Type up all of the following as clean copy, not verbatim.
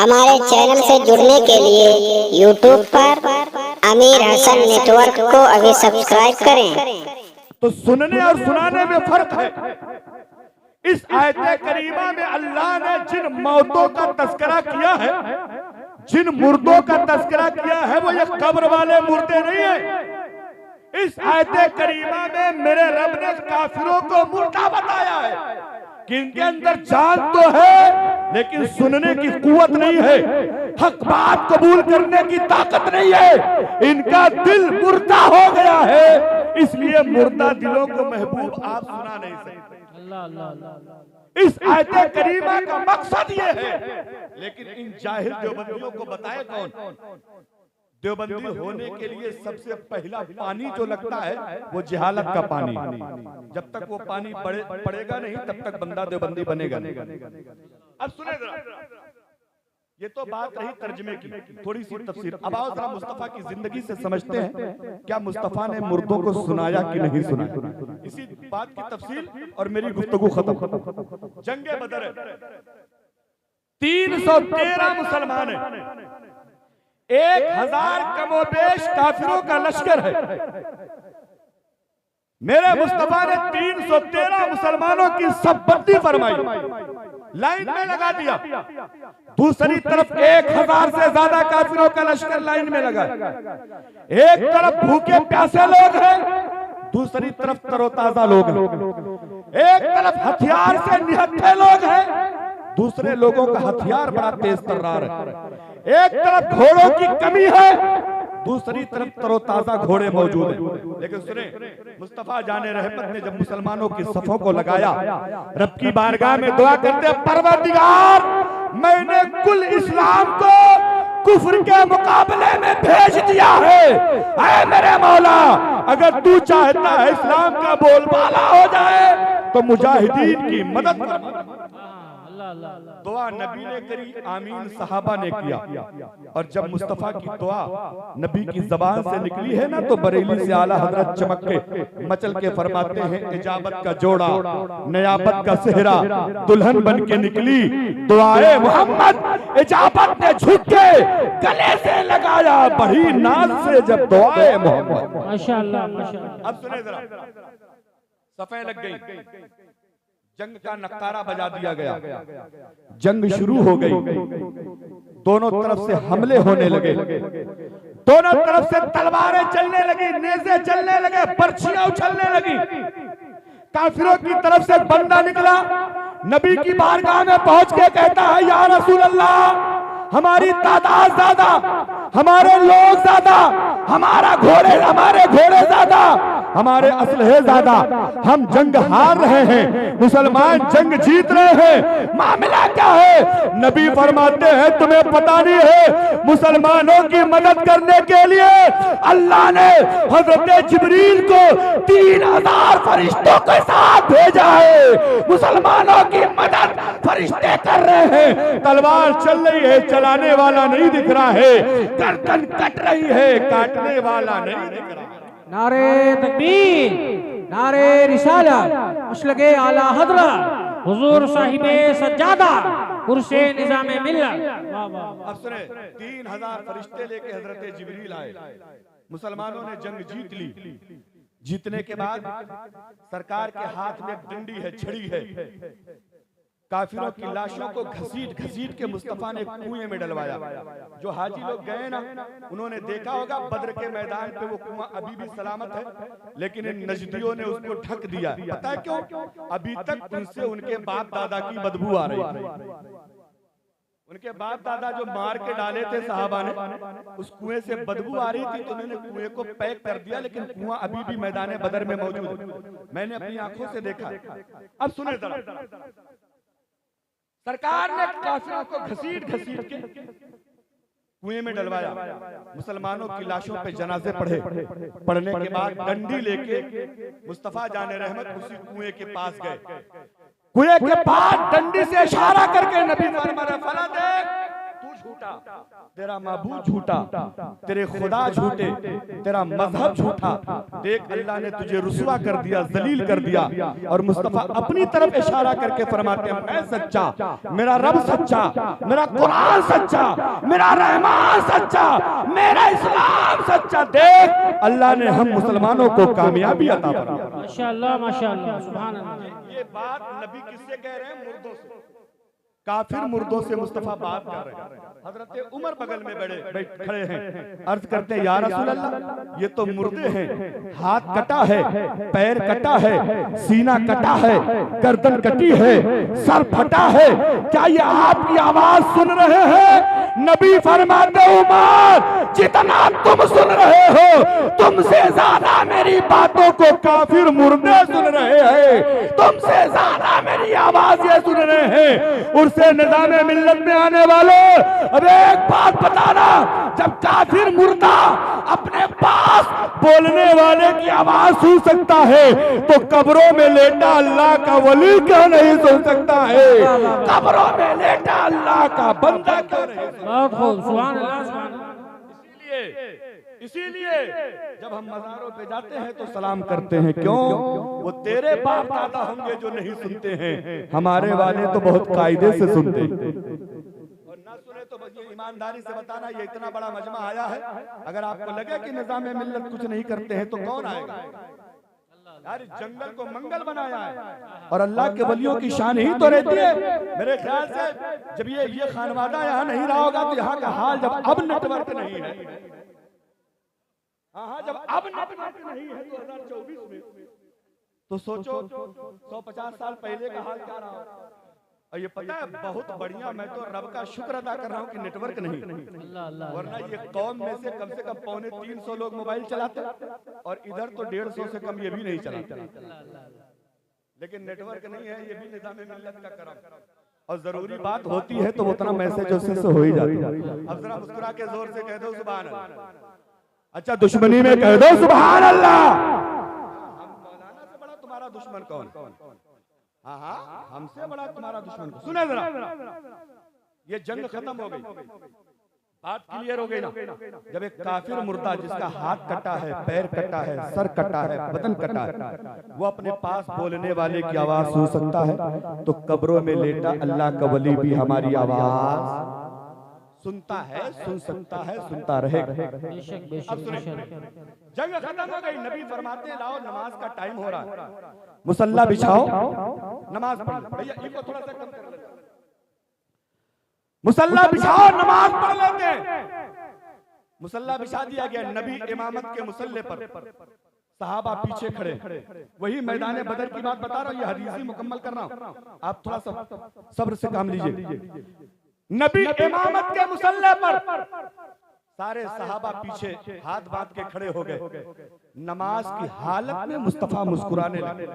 हमारे चैनल से जुड़ने के लिए YouTube पर आमिर हसन नेटवर्क को अभी सब्सक्राइब करें। तो सुनने और सुनाने में फर्क है। इस आयत करीमा में अल्लाह ने जिन मौतों का तस्करा किया है, जिन मुर्दों का तस्करा किया है, वो ये कब्र वाले मुर्दे नहीं है। इस आयत करीमा में मेरे रब ने काफिरों को मुर्दा बताया है कि इनके अंदर जान तो है लेकिन सुनने की कुव्वत नहीं है, हक बात कबूल करने की ताकत नहीं है, इनका दिल मुर्दा हो गया है। इसलिए मुर्दा दिलों को महबूब आप सुना नहीं सकते। इस आयत करीमा का मकसद ये है। लेकिन इन जाहिल देवबंदियों को बताए कौन? देवबंदी होने के लिए सबसे पहला पानी जो लगता है वो जहालत का पानी। जब तक वो पानी पड़ेगा नहीं तब तक बंदा देवबंदी बनेगा नहीं। अब सुने जरा, ये तो बात रही तर्जमे की, थोड़ी सी तफसीर। अब आओ जरा मुस्तफा की जिंदगी से समझते हैं क्या मुस्तफा ने मुर्दों को सुनाया कि नहीं सुनाया। इसी बात की तफसील और मेरी गुफ्तगू खत्म। जंगे बदर 313 मुसलमान है, 1000 कमोबेश काफिरों का लश्कर है। मेरे मुस्तफा ने 313 मुसलमानों की सब बंदी फरमाई, लाइन में लगा दिया। दूसरी तरफ 1000 से ज्यादा काफिरों का लश्कर लाइन में लगा। एक तरफ भूखे प्यासे लोग हैं, दूसरी तरफ तरोताजा लोग हैं। एक तरफ हथियार से निहत्थे लोग हैं, दूसरे लोगों का हथियार बड़ा तेज तर्रार है। एक तरफ घोड़ों की कमी है, दूसरी तरफ तरोताजा घोड़े मौजूद हैं। लेकिन सुने, मुस्तफा जाने रहमत ने जब मुसलमानों की सफों को लगाया, रब की बारगाह में दुआ करते, परवरदिगार मैंने कुल इस्लाम को कुफ्र के मुकाबले में भेज दिया है। ऐ मेरे मौला, अगर तू चाहता है इस्लाम का बोलबाला हो जाए तो मुजाहिदीन की मदद कर। दुआ नबी ने करी, आमीन सहाबा ने किया। और जब मुस्तफा की दुआ नबी की जबान से निकली है ना, तो बरेली से आला हजरत चमक के मचल के फरमाते हैं, इजाबत का जोड़ा नयाबत का सेहरा दुल्हन बन के निकली, दुआए मोहम्मद इजाबत ने झुक के गले से लगाया, बड़ी नाज से जब दुआए मोहम्मद। माशाअल्लाह माशाअल्लाह। अब सुने जरा, सफे लग गई, जंग का नक्कारा बजा दिया गया, जंग शुरू हो गई। दोनों तरफ से हमले होने लगे, दोनों तरफ से तलवारें चलने लगी, नेज़े चलने लगे, पर्चियां उछलने लगी। काफिरों की तरफ से बंदा निकला, नबी की बारगाह में पहुंच के कहता है, या रसूल अल्लाह, हमारी तादाद ज्यादा, हमारे लोग ज्यादा, हमारे घोड़े ज्यादा, हमारे असलहे ज्यादा, हम जंग हार रहे हैं, मुसलमान जंग जीत रहे हैं, मामला क्या है? नबी फरमाते हैं, तुम्हें पता नहीं है, मुसलमानों की मदद करने के लिए अल्लाह ने हजरत जिब्रील को 3000 फरिश्तों के साथ भेजा है। मुसलमानों की मदद फरिश्ते कर रहे हैं, तलवार चल रही है, चलाने वाला नहीं दिख रहा है, गर्दन कट रही है, काटने वाला नहीं दिख रहा। नारे तकबीर, नारे रिसालत, मुशलगे आला हज़रत हुजूर साहिबे सज्जादा कुर्से निज़ामे मिल्लत। अब सुने, 3000 फरिश्ते लेके हजरत जिब्रील आए, मुसलमानों ने जंग जीत ली। जीतने के बाद सरकार के हाथ में डंडी है, छड़ी है। काफिरों की लाशों को घसीट घसीट के मुस्तफा ने कुएं में डलवाया। जो हाजी लोग गए ना, उन्होंने देखा होगा बद्र के मैदान पे वो कुआं अभी भी सलामत है, लेकिन इन नजदियों ने उसको ढक दिया। पता है क्यों? अभी तक उनसे उनके बाप दादा की बदबू आ रही थी। उनके बाप दादा जो मार के डाले थे साहबा ने, उस कुएं से बदबू आ रही थी, तो उन्होंने कुएं को पैक कर दिया, लेकिन कुआं अभी भी मैदान बदर में मौजूद है। मैंने अपनी आंखों से देखा। अब सुने जरा, सरकार ने काफिरों को घसीट घसीट के कुएं में डलवाया। मुसलमानों की लाशों पे जनाजे पढ़ने के बाद डंडी लेके मुस्तफा जाने रहमत उसी कुएं के पास गए। कुएं के पास डंडी से इशारा करके नबी फरमा रहे, फला देख, तू झूठा, तेरा माबूद झूठा, तेरे खुदा झूठे, तेरा मजहब झूठा। देख अल्लाह ने तुझे रुसवा कर दिया, जलील कर दिया। और मुस्तफा अपनी तरफ इशारा करके फरमाते हैं मैं सच्चा, मेरा रब सच्चा, मेरा कुरान सच्चा, मेरा रहमान सच्चा, मेरा इस्लाम सच्चा। देख अल्लाह ने हम मुसलमानों को कामयाबी अता फरमाई। माशाअल्लाह माशाअल्लाह सुभान अल्लाह। ये बात नबी किससे कह रहे हैं? मुर्दों से, काफिर मुर्दों से मुस्तफा बात कर रहे हैं। हजरत उमर बगल में बैठ खड़े हैं, अर्ज करते हैं या रसूल अल्लाह ये तो मुर्दे हैं, हाथ कटा है, पैर कटा है, सीना कटा है, गर्दन कटी है, सर फटा है, क्या ये आपकी आवाज सुन रहे हैं? नबी फरमाते उमर जितना तुम सुन रहे हो तुमसे ज्यादा मेरी बातों को काफिर मुर्दे सुन रहे हैं, तुमसे ज्यादा मेरी आवाज ये सुन रहे हैं। उनसे निजामे मिल्लत में आने वालों, अब एक बात बताना, जब काफिर मुर्दा अपने पास बोलने वाले की आवाज सुन सकता है तो कब्रों में लेटा अल्लाह का वली क्यों नहीं सुन सकता है? कब्रों में लेटा अल्लाह का बंदा क्यों नहीं? बहुत खूब सुभान अल्लाह सुभान अल्लाह। इसीलिए जब हम मज़ारों पे जाते हैं तो सलाम करते हैं। क्यों? वो तेरे बाप दादा होंगे जो नहीं सुनते हैं, हमारे वाले तो बहुत कायदे से सुनते हैं। और ना सुने तो बस ये ईमानदारी से बताना, ये इतना बड़ा मजमा आया है, अगर आपको लगे कि निजामे मिल्लत कुछ नहीं करते हैं तो कौन आएगा? यार जंगल को मंगल बनाया है और अल्लाह के वलियों की शान ही तो रहती है। मेरे ख्याल से जब ये खानवादा यहाँ नहीं रहा होगा तो यहाँ का हाल, जब अब नेटवर्क नहीं है, हाँ जब अब नेटवर्क नहीं है 2024 में, तो सोचो 150 साल पहले का हाल क्या रहा। और ये पता है बहुत बढ़िया, मैं तो रब का शुक्र अदा कर रहा हूँ कि नेटवर्क नहीं, वरना ये कौम में से कम 350 लोग मोबाइल चलाते और इधर तो 150 से कम ये भी नहीं चलाते। लेकिन नेटवर्क नहीं है, ये भी निज़ामे मिल्लत का करम। और जरूरी बात होती है तो उतना मैसेज उससे हो ही जाती है। अब जरा मुस्कुरा के जोर से कह दो सुभान अल्लाह। अच्छा दुश्मनी में कह दो सुभान अल्लाह। हम मौलाना से बड़ा तुम्हारा दुश्मन कौन? हाँ हाँ हमसे बड़ा तुम्हारा दुश्मन कौन? सुने जरा, ये जंग खत्म हो गई, बात क्लियर हो गई ना। जब एक काफिर मुर्दा जिसका हाथ कटा है, पैर कटा है, सर कटा है, बदन कटा है, वो अपने पास बोलने वाले की आवाज सुन सकता है तो कब्रों में लेटा अल्लाह का वली भी हमारी आवाज सुनता है, सुन सकता है, सुनता रहेगा। बेशक बेशक। जंग खत्म हो गई, नबी फरमाते हैं लाओ नमाज का टाइम हो रहा है, मुसल्ला बिछाओ, नमाज पढ़। भैया इनको थोड़ा सा कम कर लेते, मुसल्ला बिछाओ नमाज पढ़ लेते हैं। मुसल्ला बिछा दिया गया, नबी इमामत के मुसल्ले पर, सहाबा पीछे खड़े। वही मैदान बदर की बात बता रहा हूँ, ये हदीस ही मुकम्मल कर रहा हूँ, आप थोड़ा सा सब्र से काम लीजिए। नबी इमामत के मुसल्ले पर, सारे सहाबा पीछे हाथ बांध के खड़े हो गए। नमाज की हालत में मुस्तफा मुस्कुराने लगे।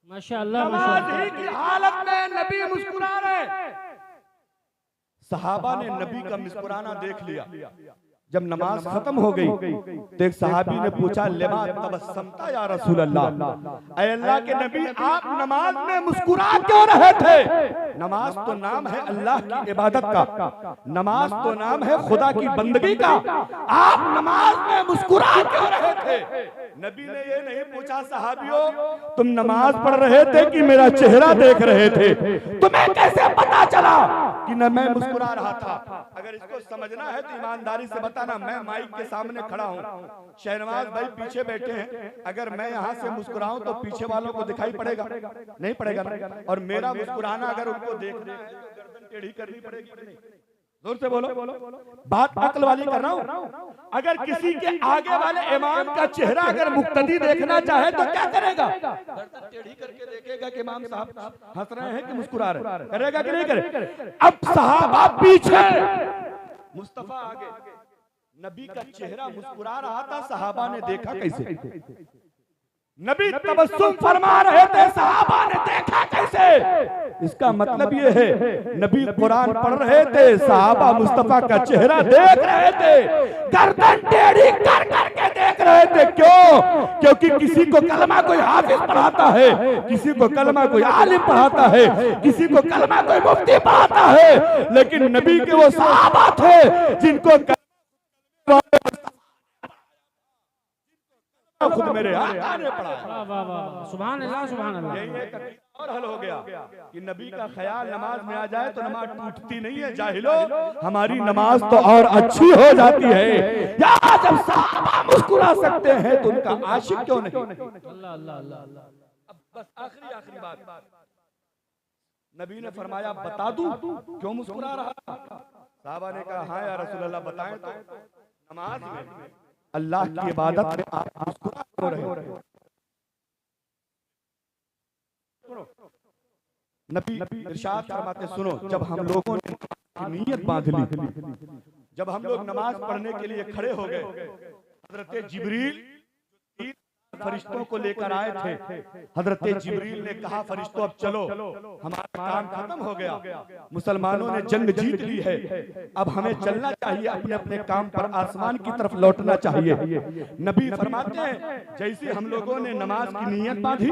माशाअल्लाह नमाज ही की हालत में नबी मुस्कुरा रहे। सहाबा ने नबी का मुस्कुराना देख लिया। जब नमाज खत्म हो गई तो एक सहाबी ने पूछा लिमा तबस्समता या रसूल अल्लाह, ऐ अल्लाह के नबी आप नमाज में मुस्कुरा क्यों रहे थे? नमाज तो नाम है अल्लाह की इबादत का, नमाज तो नाम है खुदा की बंदगी का, आप नमाज में मुस्कुरा क्यों रहे थे? नबी ने ये नहीं पूछा सहाबियों तुम नमाज पढ़ रहे थे कि मेरा चेहरा देख रहे थे, तुम्हें कैसे पता चला कि न मैं मुस्कुरा रहा था? अगर इसको समझना है तो ईमानदारी से बताना, मैं माइक के सामने खड़ा हूँ, शहनवाज भाई पीछे बैठे हैं, अगर मैं यहाँ से मुस्कुराऊं तो पीछे वालों को दिखाई पड़ेगा? नहीं पड़ेगा ना। और मेरा मुस्कुराना अगर उनको देखना है तो गर्दन टेढ़ी करनी पड़ेगी कि नहीं? जोर से बोलो, बात अक्ल वाली कर रहा हूँ। अगर किसी के आगे वाले इमाम का चेहरा अगर मुक्तदी देखना चाहे तो क्या करेगा? गर्दन टेढ़ी करके देखेगा कि इमाम साहब हंस रहे हैं कि मुस्कुरा रहे हैं, करेगा कि नहीं करेगा? अब सहाबा पीछे, मुस्तफा आगे, नबी का चेहरा मुस्कुरा रहा था, सहाबा ने देखा कैसे? नबी तबस्सुम फरमा रहे थे, सहाबा ने देखा कैसे? इसका मतलब ये है, नबी कुरान पढ़ रहे थे, सहाबा मुस्तफा का चेहरा देख रहे थे, गर्दन टेढ़ी कर करके देख रहे थे। क्यों? क्योंकि किसी को कलमा कोई हाफिज पढ़ाता है, किसी को कलमा कोई आलिम पढ़ाता है, किसी को कलमा कोई मुफ्ती पढ़ाता है, लेकिन नबी के वो सहाबा थे जिनको खुद मेरे आका ने पढ़ाया। वाह वाह वाह, सुभान अल्लाह सुभान अल्लाह। यही एक और हल हो गया कि नबी का ख्याल नमाज में आ जाए तो नमाज टूटती नहीं है। जाहिलो, हमारी नमाज तो और अच्छी हो जाती है। या जब सहाबा मुस्कुरा सकते हैं तो उनका आशिक क्यों नहीं? अल्लाह अल्लाह अल्लाह अल्लाह। अब बस आखिरी बात, नबी ने फरमाया बता दूं क्यों मुस्कुरा रहा? सहाबा ने कहा हाँ या रसूल अल्लाह बताएं। तो नमाज में अल्लाह की इबादत में आप मुस्कुरा क्यों रहे? नबी इरशाद फरमाते, सुनो, जब हम लोगों ने नीयत बांध ली, जब हम लोग नमाज पढ़ने के लिए खड़े हो गए, हजरत जिब्रील फरिश्तों को लेकर आए थे। हजरत जिब्रील ने कहा, फरिश्तों अब चलो, हमारा काम खत्म हो गया, मुसलमानों ने जंग जीत ली है, अब हमें चलना चाहिए, अपने अपने काम पर आसमान की तरफ लौटना चाहिए। नबी फरमाते हैं, जैसे हम लोगों ने नमाज की नीयत बांधी,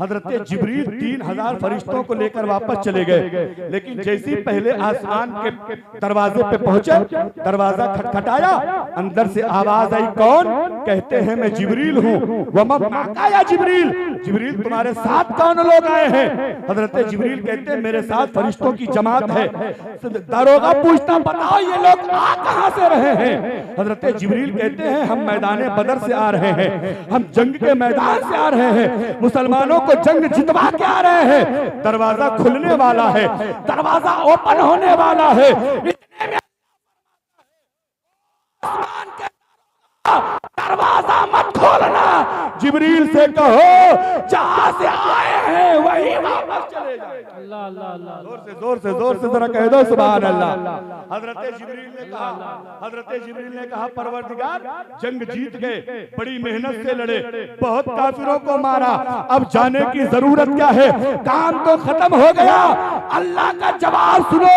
हजरत जिब्रील 3000 फरिश्तों को लेकर वापस चले गए। लेकिन जैसे पहले आसमान के दरवाजे पे पहुंचे, दरवाजा खटखटाया, अंदर से आवाज आई, कौन? कहते हैं मैं जिब्रील हूँ। या जिब्रील, जिब्रील तुम्हारे साथ कौन लोग आए हैं? हजरत जिब्रील कहते हैं मेरे साथ फरिश्तों की जमात है। दारोगा पूछता, बताओ ये लोग आ कहां से रहे हैं? हजरत जिब्रील कहते हैं हम मैदान बदर से आ रहे हैं, हम जंग के मैदान से आ रहे हैं, मुसलमानों को जंग जितवा के आ रहे हैं। दरवाजा खुलने वाला है, दरवाजा ओपन होने वाला है। इतने में दरवाजा मत खोलना, जिब्रील से कहो जहां से आए हैं वहीं वापस चले जाए। अल्लाह अल्लाह अल्लाह। जोर से जरा कह दो सुभान अल्लाह। हजरत जिब्रील ने कहा परवरदिगार, जंग जीत गए, बड़ी मेहनत से लड़े, बहुत काफिरों को मारा, अब जाने की जरूरत क्या है? काम तो खत्म हो गया। अल्लाह का जवाब सुनो,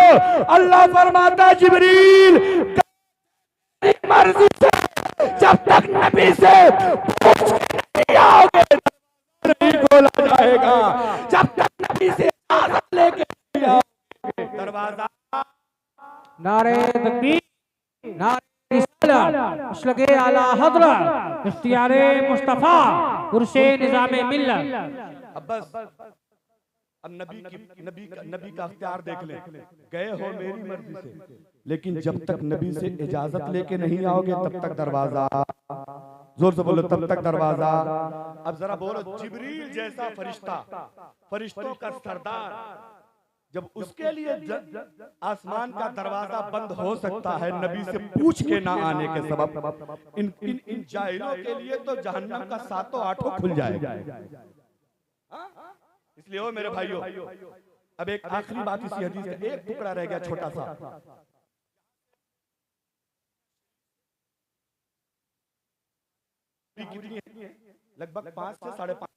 अल्लाह फरमाता जिब्रील मर्जी से जब तक नबी से नहीं आओगे नहीं खोला जाएगा, जब तक नबी से इजाजत लेके नहीं आओगे। दरवाजा नारे तकबीर, नारे रिसालत, मसलके आला हज़रत, इख्तियारे मुस्तफा, उर्से निज़ामे मिल्लत। अब बस, अब नबी का अख्तियार देख लें। गए हो मेरी मर्जी से, लेकिन जब तक नबी से इजाजत लेके नहीं आओगे तब तक दरवाजा, जोर से बोलो, तब तक दरवाजा। अब जरा बोलो, जिब्रील जैसा फरिश्ता, फरिश्तों का सरदार, जब उसके लिए आसमान का दरवाजा बंद हो सकता है नबी से पूछ के ना आने के सबब, इन जाहिलों के लिए तो जहन्नम का 7-8 खुल जाएगा। इसलिए ओ मेरे भाइयों, अब एक आखिरी बात इसी हदीस का एक टुकड़ा रह गया छोटा सा। कितनी है? लगभग 5 से 5.5।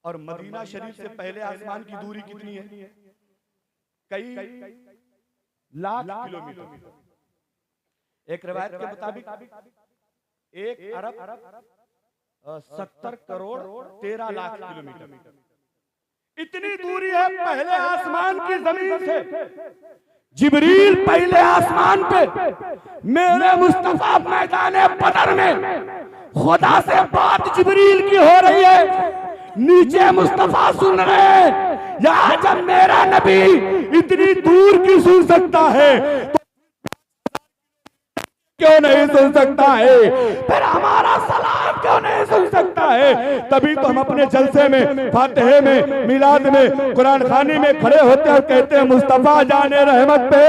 और मदीना शरीफ से पहले आसमान की दूरी कितनी है? कई लाख किलोमीटर। एक रिवायत के मुताबिक 1 अरब 70 करोड़ 13 लाख किलोमीटर। इतनी दूरी है पहले आसमान की जमीन से। जिब्रील पहले आसमान पे, मेरे मुस्तफा मैदान बदर में खुदा से बात जिब्रील की हो रही है, नीचे मुस्तफा सुन रहे हैं। यहाँ जब मेरा नबी इतनी दूर की सुन सकता है तो क्यों नहीं सुन सकता है? फिर हमारा सलाम क्यों नहीं सुन सकता है? तभी तो हम अपने जलसे में, फातिहे में, मिलाद में, कुरान खानी में खड़े होते और कहते हैं मुस्तफा जाने रहमत पे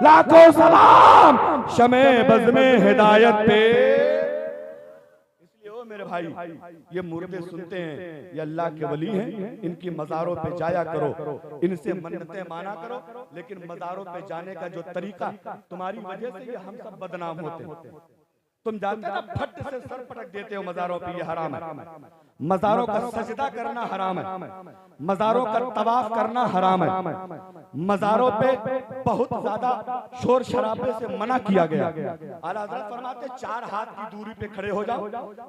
लाखों सलाम, शमे बज़्मे हिदायत पे। इसलिए ओ मेरे भाई, ये मुर्दे सुनते हैं, ये अल्लाह के वली हैं, इनकी मज़ारों पे जाया करो, इनसे मन्नतें माना करो। लेकिन मज़ारों पे जाने का जो तरीका, तुम्हारी वजह से ये हम सब बदनाम होते हैं, तुम जानते हो ना, फट से सर पटक देते हो मजारों पे, ये हराम है। मजारों का सजदा करना हराम है, मजारों का तवाफ करना हराम है, मजारों पे बहुत ज्यादा शोर शराबे से मना किया गया। आला हज़रत फरमाते 4 हाथ की दूरी पे खड़े हो जाओ,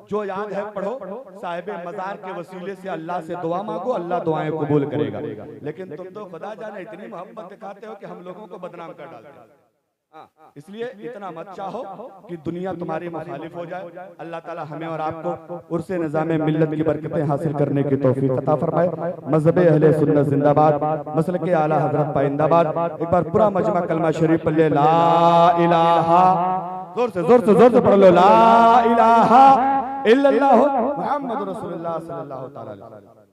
जो याद है पढ़ो, साहिब मजार के वसीले से अल्लाह से दुआ मांगो, अल्लाह दुआएं कबूल करेगा। लेकिन तुम तो खुदा जाने इतनी मोहब्बत दिखाते हो कि हम लोगों को बदनाम कर डालते हो। इसलिए इतना मत चाहो कि दुनिया तुम्हारी मुखालिफ हो जाए। अल्लाह ताला हमें और आपको उर्से निज़ामे मिल्लत की बरकतें हासिल करने की तौफीक अता फरमाए। मज़हब अहले सुन्नत जिंदाबाद, मसलक आला हज़रत पाइंदाबाद। एक बार पूरा मजमा कलमा शरीफ पढ़ ले, ला इलाहा, जोर से पढ़ लो, ला इलाहा इल्लल्लाह मुहम्मद रसूलुल्लाह सल्लल्लाहु अलैहि वसल्लम।